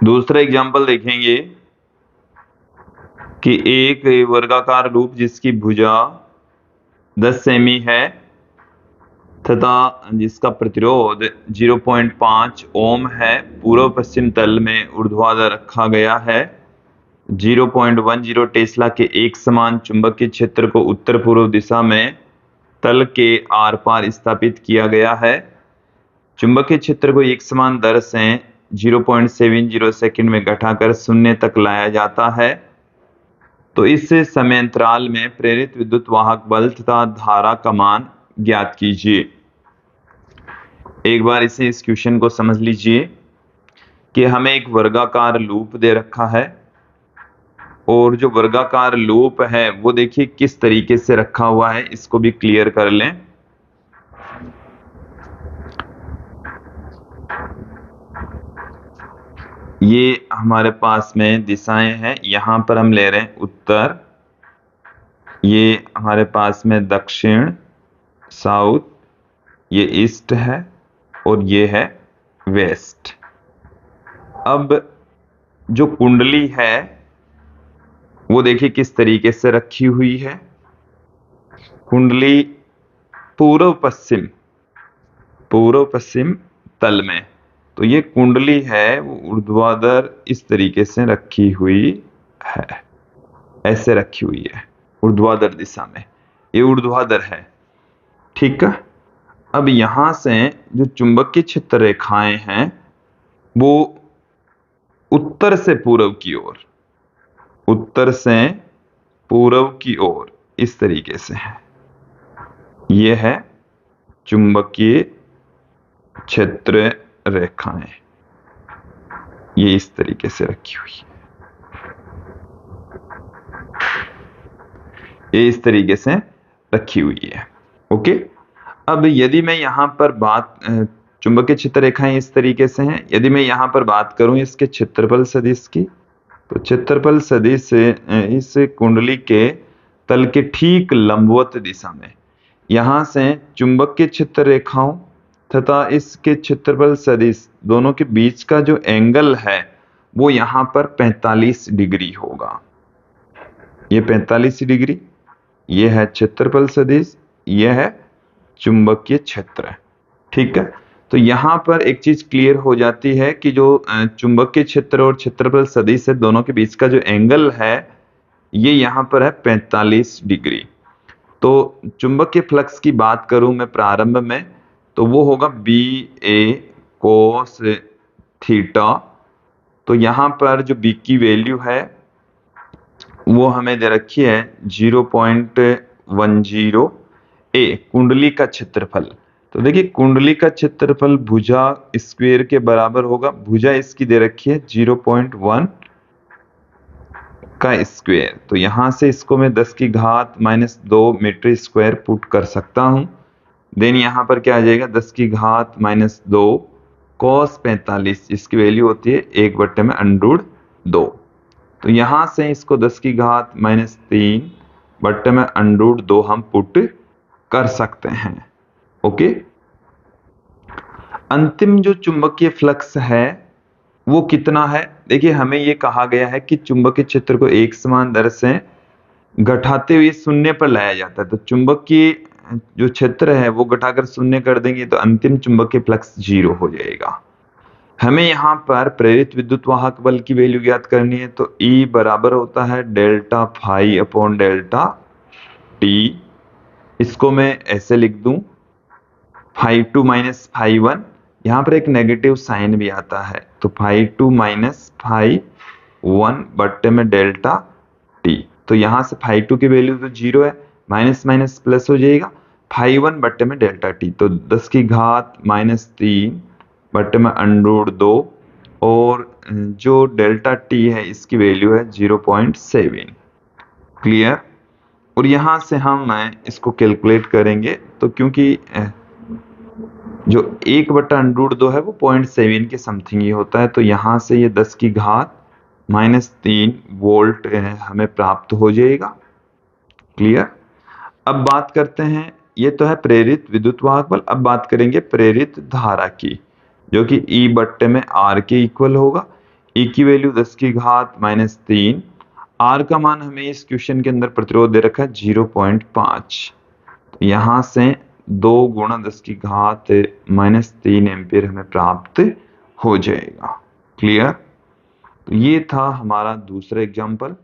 दूसरा एग्जाम्पल देखेंगे कि एक वर्गाकार लूप जिसकी भुजा 10 सेमी है तथा जिसका प्रतिरोध 0.5 ओम है, पूर्व पश्चिम तल में ऊर्ध्वाधर रखा गया है। 0.10 टेस्ला के एक समान चुंबकीय क्षेत्र को उत्तर पूर्व दिशा में तल के आर पार स्थापित किया गया है। चुंबकीय क्षेत्र को एक समान दर से 0.70 सेकंड में घटाकर शून्य तक लाया जाता है। तो इस समय अंतराल में प्रेरित विद्युत वाहक बल तथा धारा का मान ज्ञात कीजिए। एक बार इस क्वेश्चन को समझ लीजिए कि हमें एक वर्गाकार लूप दे रखा है और जो वर्गाकार लूप है वो देखिए किस तरीके से रखा हुआ है, इसको भी क्लियर कर लें। ये हमारे पास में दिशाएं हैं, यहां पर हम ले रहे हैं उत्तर, ये हमारे पास में दक्षिण साउथ, ये ईस्ट है और ये है वेस्ट। अब जो कुंडली है वो देखिए किस तरीके से रखी हुई है। कुंडली पूर्व पश्चिम तल में, तो ये कुंडली है वो ऊर्ध्वाधर इस तरीके से रखी हुई है, ऐसे रखी हुई है ऊर्ध्वाधर दिशा में, ये ऊर्ध्वाधर है, ठीक है। अब यहां से जो चुंबकीय क्षेत्र रेखाएं हैं वो उत्तर से पूर्व की ओर, उत्तर से पूर्व की ओर इस तरीके से है। ये है चुंबकीय क्षेत्र रेखाएं, ये इस तरीके से रखी हुई है, ये इस तरीके से रखी हुई है। ओके, अब यदि मैं यहां पर बात, चुंबकीय क्षेत्र रेखाएं इस तरीके से हैं, यदि मैं यहां पर बात करूं इसके क्षेत्रफल सदिश की, तो क्षेत्रफल सदिश इस कुंडली के तल के ठीक लंबवत दिशा में, यहां से चुंबकीय क्षेत्र रेखाओं तथा इसके क्षेत्रफल सदिश दोनों के बीच का जो एंगल है वो यहां पर 45 डिग्री होगा। ये 45 डिग्री, ये है क्षेत्रफल सदिश, ये है चुंबकीय क्षेत्र, ठीक है। तो यहां पर एक चीज क्लियर हो जाती है कि जो चुंबकीय क्षेत्र और क्षेत्रफल सदिश है दोनों के बीच का जो एंगल है ये यहां पर है 45 डिग्री। तो चुंबकीय फ्लक्स की बात करूं मैं प्रारंभ में, तो वो होगा बी ए कोस थीटा। तो यहां पर जो बी की वैल्यू है वो हमें दे रखी है 0.10 ए, कुंडली का क्षेत्रफल। तो देखिए कुंडली का क्षेत्रफल भुजा स्क्वायर के बराबर होगा, भुजा इसकी दे रखी है 0.1 का स्क्वायर। तो यहां से इसको मैं 10 की घात -2 मीटर स्क्वायर पुट कर सकता हूं। देन यहां पर क्या आ जाएगा, 10 की घात -2 cos 45, इसकी वैल्यू होती है 1/√2। तो यहां से इसको 10 की घात -3/√2 हम पुट कर सकते हैं। ओके, अंतिम जो चुंबकीय फ्लक्स है वो कितना है, देखिए हमें ये कहा गया है कि चुंबकीय क्षेत्र को एक समान दर से घटाते हुए शून्य पर लाया जाता है। तो चुंबकीय जो क्षेत्र है वो घटाकर शून्य कर देंगे तो अंतिम चुंबकीय फ्लक्स 0 हो जाएगा। हमें यहाँ पर प्रेरित विद्युत वाहक बल की वैल्यू ज्ञात करनी है, तो E बराबर होता है delta phi upon delta T. इसको मैं ऐसे लिख दूं, φ2 माइनस φ1, यहाँ पर एक नेगेटिव साइन भी आता है, तो φ2 माइनस φ1 बट्टे में डेल्टा टी। तो यहाँ से φ2 की वैल्यू तो 0 है, माइनस माइनस प्लस हो जाएगा, φ1 बट्टे में डेल्टा टी, तो 10 की घात -3 बट्टे में √2, और जो डेल्टा टी है इसकी वैल्यू है 0.7। क्लियर। और यहां से हम इसको कैलकुलेट करेंगे, तो क्योंकि जो 1/√2 है वो 0.7 के समथिंग ही होता है, तो यहां से ये 10 की घात -3 वोल्ट हमें प्राप्त हो जाएगा। क्लियर। अब बात करते हैं, ये तो है प्रेरित विद्युत वाहक बल, अब बात करेंगे प्रेरित धारा की, जो कि E बट्टे में R के इक्वल होगा। E की वैल्यू 10 की घात -3। R का मान हमें इस क्वेश्चन के अंदर प्रतिरोध दे रखा है 0.5। तो यहां से 2 गुणा 10 की घात -3 एम्पीयर हमें प्राप्त हो जाएगा। क्लियर? तो ये था हमारा दूसरा एग्जाम्पल।